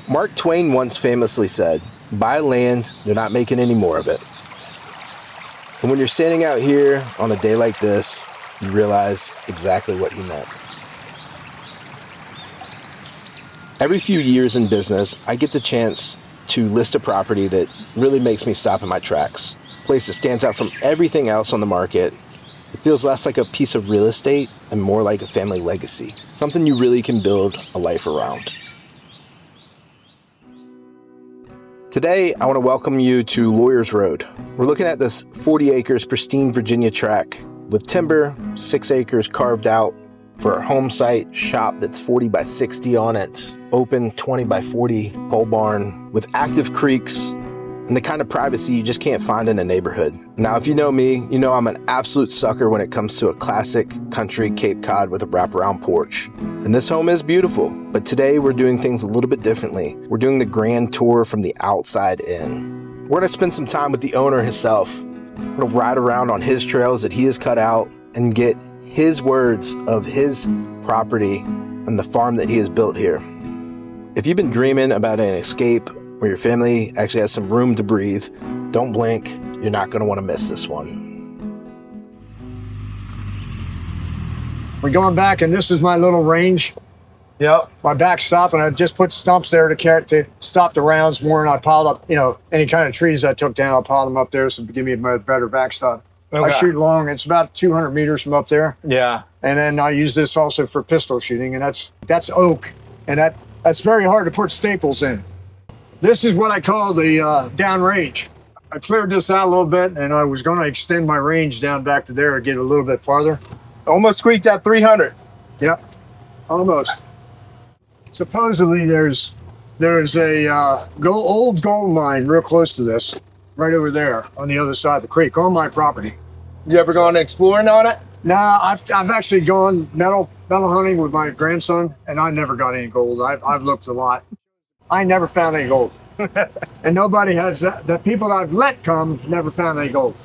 Mark Twain once famously said, "Buy land, they're not making any more of it." And when you're standing out here on a day like this, you realize exactly what he meant. Every few years in business, I get the chance to list a property that really makes me stop in my tracks. A place that stands out from everything else on the market. It feels less like a piece of real estate and more like a family legacy. Something you really can build a life around. Today, I want to welcome you to Lawyers Road. We're looking at this 40 acres pristine Virginia tract with timber, 6 acres carved out for our home site, shop that's 40 by 60 on it, open 20 by 40 pole barn with active creeks and the kind of privacy you just can't find in a neighborhood. Now, if you know me, you know I'm an absolute sucker when it comes to a classic country Cape Cod with a wraparound porch. And this home is beautiful, but today we're doing things a little bit differently. We're doing the grand tour from the outside in. We're gonna spend some time with the owner himself. We're gonna ride around on his trails that he has cut out and get his words of his property and the farm that he has built here. If you've been dreaming about an escape where your family actually has some room to breathe, don't blink. You're not going to want to miss this one. We're going back, and this is my little range. Yep. My backstop, and I just put stumps there to stop the rounds more, and I piled up, any kind of trees I took down, I'll pile them up there so to give me a better backstop. Okay. I shoot long. It's about 200 meters from up there. Yeah. And then I use this also for pistol shooting, and that's oak, and that's very hard to put staples in. This is what I call the down range. I cleared this out a little bit, and I was going to extend my range down back to there and get a little bit farther. Almost squeaked out 300. Yep, almost. Supposedly there's a old gold mine real close to this, right over there on the other side of the creek, on my property. You ever gone exploring on it? Nah, I've actually gone metal hunting with my grandson, and I never got any gold. I've looked a lot. I never found any gold. And nobody has that. The people that I've let come never found any gold.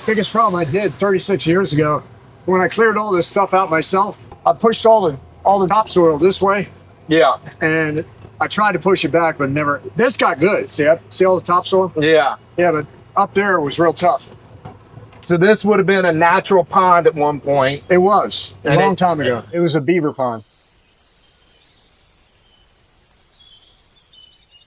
Biggest problem I did 36 years ago, when I cleared all this stuff out myself, I pushed all the topsoil this way. Yeah. And I tried to push it back, but never. This got good. See all the topsoil? Yeah. Yeah, but up there it was real tough. So this would have been a natural pond at one point. It was a long time ago. It was a beaver pond.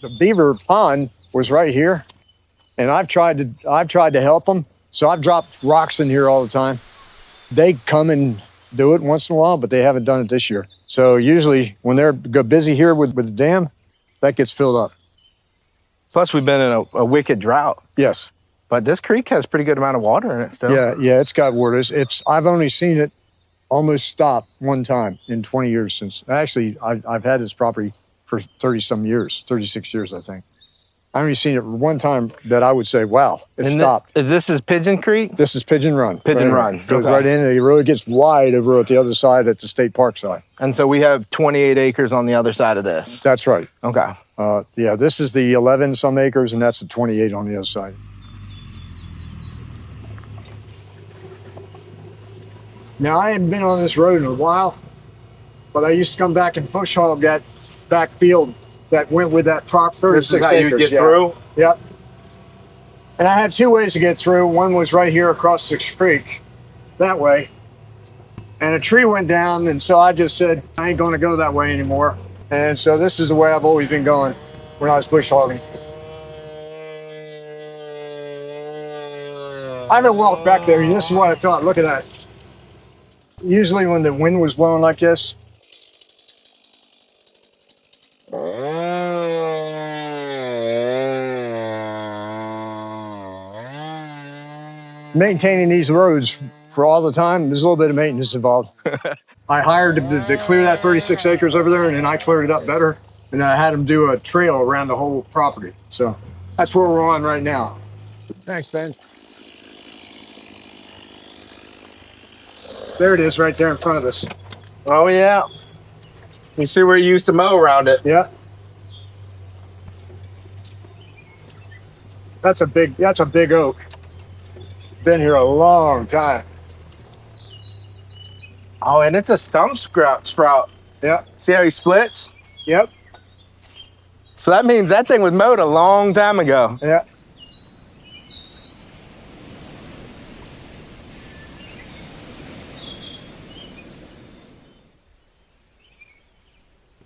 The beaver pond was right here, and I've tried to help them. So I've dropped rocks in here all the time. They come and do it once in a while, but they haven't done it this year. So usually when they're busy here with the dam, that gets filled up. Plus, we've been in a wicked drought. Yes. But this creek has a pretty good amount of water in it still. Yeah, it's got water. I've only seen it almost stop one time in 20 years since. Actually, I've had this property for 30-some years, 36 years, I think. I've only seen it one time that I would say, wow, it stopped. This is Pigeon Creek? This is Pigeon Run. Pigeon Run. Goes right in, and it really gets wide over at the other side at the state park side. And so we have 28 acres on the other side of this. That's right. Okay. This is the 11-some acres, and that's the 28 on the other side. Now, I haven't been on this road in a while, but I used to come back and bush hog that back field that went with that prop 36 This is how acres. you get through? Yep. And I had 2 ways to get through. One was right here across the creek, that way. And a tree went down, and so I just said, I ain't going to go that way anymore. And so this is the way I've always been going when I was bush hogging. I didn't walk back there. This is what I thought. Look at that. Usually when the wind was blowing like this, maintaining these roads for all the time, there's a little bit of maintenance involved. I hired to clear that 36 acres over there, and then I cleared it up better. And then I had them do a trail around the whole property. So that's where we're on right now. Thanks, Ben. There it is right there in front of us. Oh, yeah. You see where you used to mow around it? Yeah. That's a big oak. Been here a long time. Oh, and it's a stump sprout. Yeah. See how he splits? Yep. So that means that thing was mowed a long time ago. Yeah.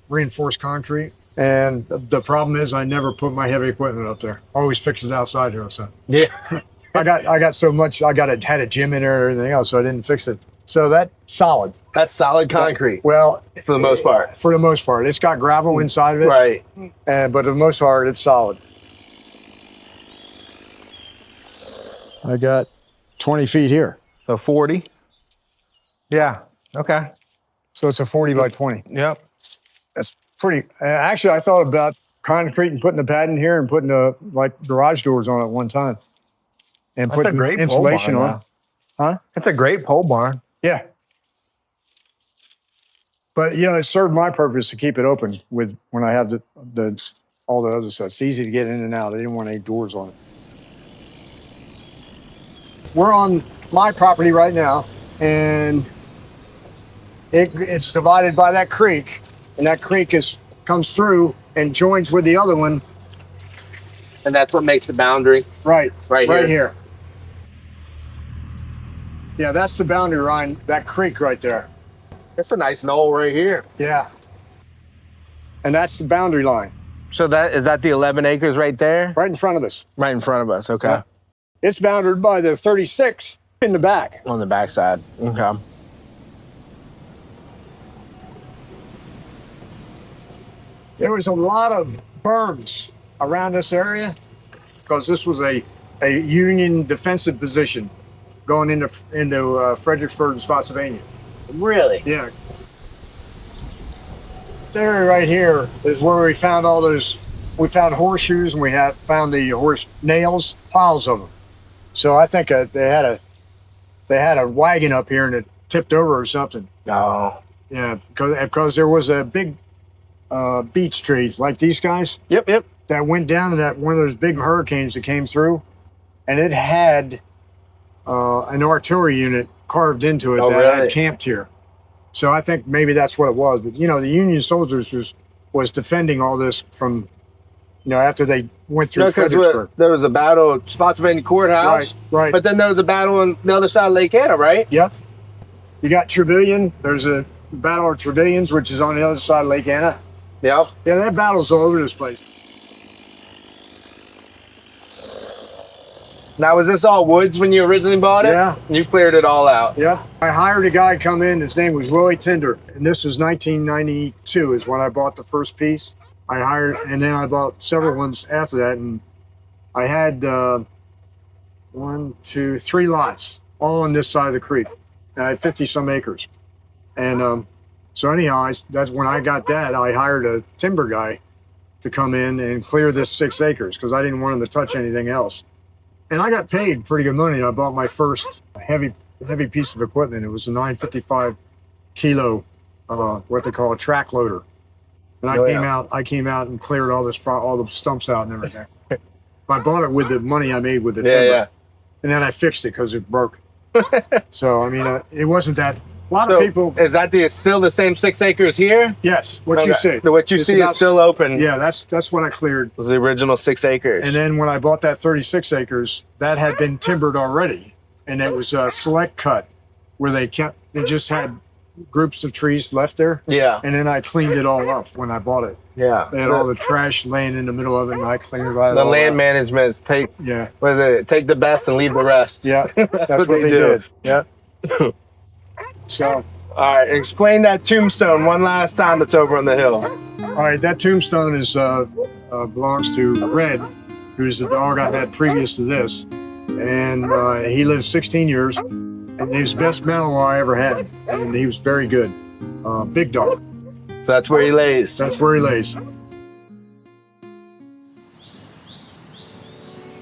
Reinforced concrete. And the problem is I never put my heavy equipment up there. I always fix it outside here. So Yeah. I got so much, had a gym in there and everything else, so I didn't fix it. So that's solid. That's solid concrete. Well, For the most part. For the most part. It's got gravel inside of it. Right. But for the most part, it's solid. I got 20 feet here. So 40. Yeah. Okay. So it's a 40 by 20. Yep. That's pretty. Actually, I thought about concrete and putting a pad in here and putting like garage doors on it one time. And That's a putting great insulation pole barn, on. Huh? That's a great pole barn. Yeah. But it served my purpose to keep it open with when I have all the other stuff. It's easy to get in and out. I didn't want any doors on it. We're on my property right now, and it's divided by that creek, and that creek comes through and joins with the other one. And that's what makes the boundary. Right Right here. Yeah, that's the boundary line, that creek right there. That's a nice knoll right here. Yeah. And that's the boundary line. So is that the 11 acres right there? Right in front of us. Right in front of us. Okay. Yeah. It's bounded by the 36 in the back. On the backside. Okay. There was a lot of berms around this area because this was a Union defensive position going into Fredericksburg and Spotsylvania. Really? Yeah. This area right here is where we found all those. We found horseshoes and we found the horse nails, piles of them. So I think they had a wagon up here and it tipped over or something. Oh. Yeah, because there was a big beech trees like these guys. Yep. That went down to one of those big hurricanes that came through, and it had an artillery unit carved into it that had camped here. So I think maybe that's what it was. But the Union soldiers was defending all this from, after they went through Fredericksburg. There was a battle at Spotsylvania Courthouse. Right. But then there was a battle on the other side of Lake Anna, right? Yep. You got Trevilian. There's a battle of Trevilians, which is on the other side of Lake Anna. Yeah. Yeah, that battle's all over this place. Now, was this all woods when you originally bought it? Yeah. You cleared it all out? Yeah. I hired a guy to come in. His name was Willie Tinder. And this was 1992 is when I bought the first piece. And then I bought several ones after that. And I had 3 lots, all on this side of the creek. And I had 50-some acres. And so anyhow, that's when I got that. I hired a timber guy to come in and clear this 6 acres because I didn't want him to touch anything else. And I got paid pretty good money. I bought my first heavy piece of equipment. It was a 955 kilo, what they call a track loader. And I came out and cleared all the stumps out and everything. I bought it with the money I made with the timber. Yeah. And then I fixed it because it broke. So, I mean, it wasn't that. A lot of people. Is that still the same 6 acres here? Yes. What you see. What you see is still open. Yeah, that's what I cleared. It was the original 6 acres. And then when I bought that 36 acres, that had been timbered already. And it was a select cut where they just had groups of trees left there. Yeah. And then I cleaned it all up when I bought it. Yeah. They had all the trash laying in the middle of it, and I cleaned it right up. The land management is take the best and leave the rest. Yeah. That's what they did. Yeah. So. All right, explain that tombstone one last time that's over on the hill. All right, that tombstone belongs to Red, who's the dog I had previous to this. And he lived 16 years, and he was the best Malinois I ever had. And he was very good. Big dog. So that's where he lays. That's where he lays.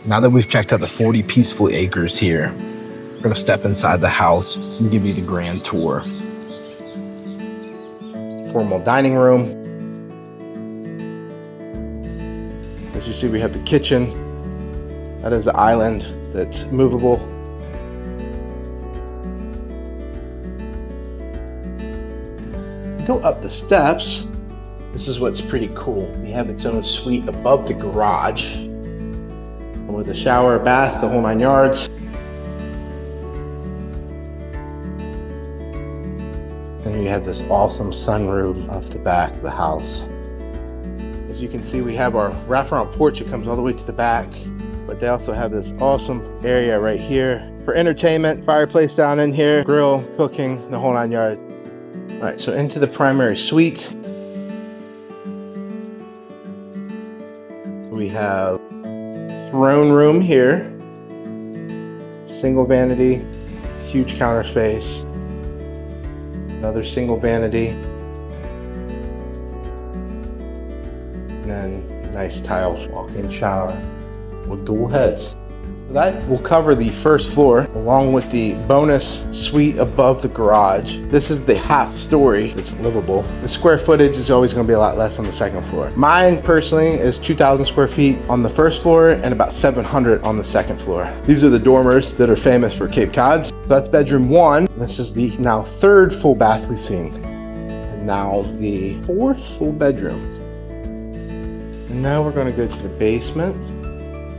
Now that we've checked out the 40 peaceful acres here, we're gonna step inside the house and give you the grand tour. Formal dining room. As you see, we have the kitchen. That is the island that's movable. Go up the steps. This is what's pretty cool. We have its own suite above the garage with a shower, bath, the whole 9 yards. And you have this awesome sunroof off the back of the house. As you can see, we have our wraparound porch. It comes all the way to the back, but they also have this awesome area right here for entertainment, fireplace down in here, grill, cooking, the whole 9 yards. All right, so into the primary suite. So we have throne room here, single vanity, huge counter space, another single vanity, and then nice tile walk-in shower with dual heads. That will cover the first floor along with the bonus suite above the garage. This is the half story that's livable. The square footage is always going to be a lot less on the second floor. Mine personally is 2,000 square feet on the first floor and about 700 on the second floor. These are the dormers that are famous for Cape Cods. So that's bedroom 1. This is the now 3rd full bath we've seen. And now the 4th full bedroom. And now we're going to go to the basement.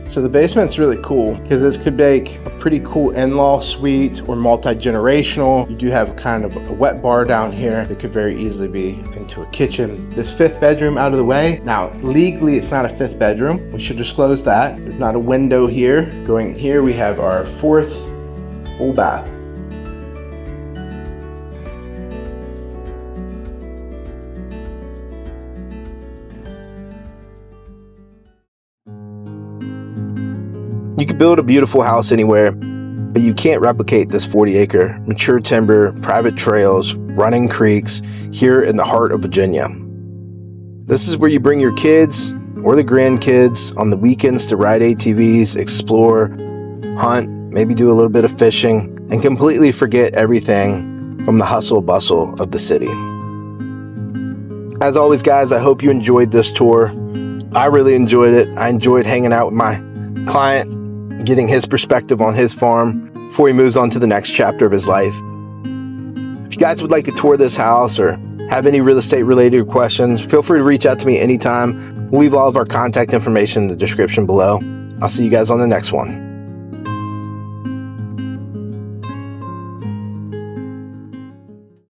So the basement's really cool because this could make a pretty cool in-law suite or multi-generational. You do have kind of a wet bar down here that could very easily be into a kitchen. This 5th bedroom out of the way. Now, legally, it's not a 5th bedroom. We should disclose that. There's not a window here. Going here, we have our 4th full bath. You could build a beautiful house anywhere, but you can't replicate this 40-acre, mature timber, private trails, running creeks here in the heart of Virginia. This is where you bring your kids or the grandkids on the weekends to ride ATVs, explore, hunt, maybe do a little bit of fishing, and completely forget everything from the hustle bustle of the city. As always, guys, I hope you enjoyed this tour. I really enjoyed it. I enjoyed hanging out with my client, getting his perspective on his farm before he moves on to the next chapter of his life. If you guys would like to tour this house or have any real estate related questions, feel free to reach out to me anytime. We'll leave all of our contact information in the description below. I'll see you guys on the next one.